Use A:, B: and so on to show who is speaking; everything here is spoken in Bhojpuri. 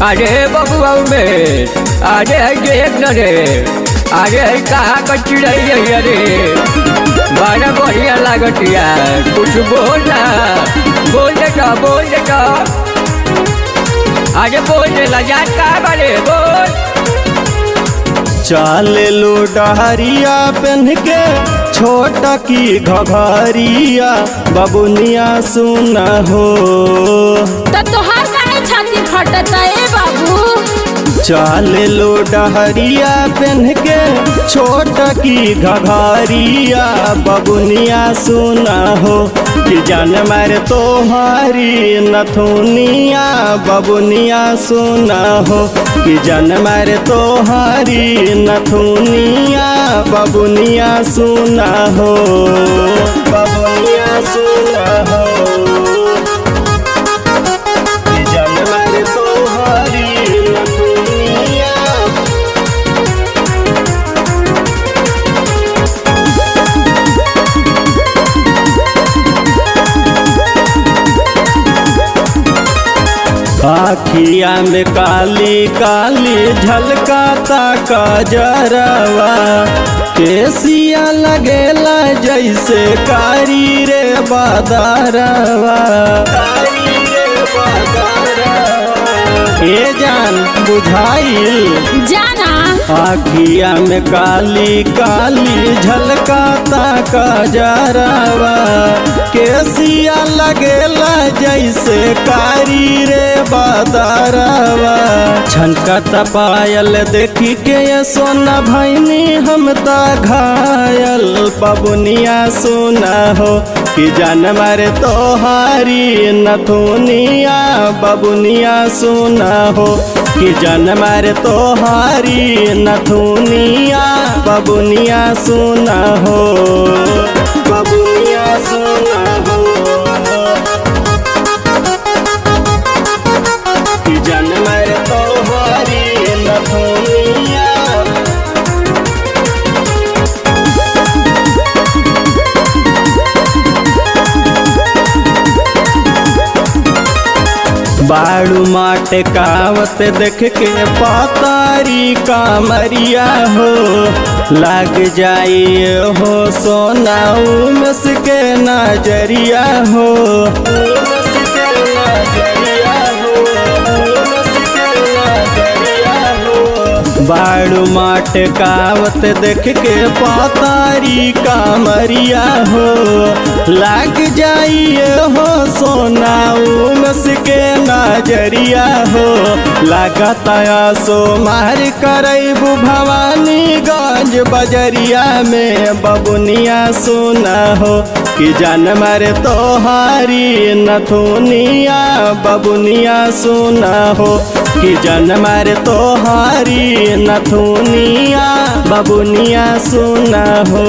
A: अरे बबुआ में अरे देख न रे, अरे कहाँ का चिड़ै रे, बड़ा बढ़िया लागत यार। कुछ बोल ना, बोल देता बोल देता, अरे बोल दे लजात का बारे बोल।
B: चाले लो डहरिया पहन के छोटा की घघरिया बबुनिया सुना हो।
C: तब तोहार काहे छाती फटता है बाबू।
B: चाले लो डहरिया पहन के छोटा की घघरिया बबुनिया सुना हो। कि जान मारे तोहारी नथुनिया बबुनिया सुना हो। कि जान मारे तोहारी नथुनिया बबुनिया सुना हो, बबुनिया सुना हो। कि जान मारे तोहारी नथुनिया। आखिया में काली काली झलकाता कजरवा, केसिया लगेला जैसे कारी रे बादरवा। ये जान बुझाइल
C: जाना।
B: आखिया में काली काली झलकाता कजरवा, केसिया लगेला जैसे कारी रे बादरवा। छनकता पायल देखी के ये सोना भैनी हम ता घायल बबुनिया सुना हो। कि जान मारे तोहारी नथुनिया बबुनिया सुना हो। कि जान मारे तोहारी नथुनिया बबुनिया सुना हो, बबुनिया सुना हो। कि जान मारे तोहारी नथुनिया। बाड़ू माटे कावत देख के पातारी कामरिया हो। लाग जाई हो सोना उमस के नजरिया हो, उमस के नजरिया हो, उमस के नजरिया हो। बाड़ू माट कावत देख के पातारी कामरिया हो। लाग जाइए हो सोना उमस के नजरिया हो। लागता सो मार करबू भवानीगंज बजरिया में बबुनिया सुना हो। कि जान मारे तोहारी नथुनिया बबुनिया सुना हो। कि जान मारे तोहारी नथुनिया बबुनिया सुना हो।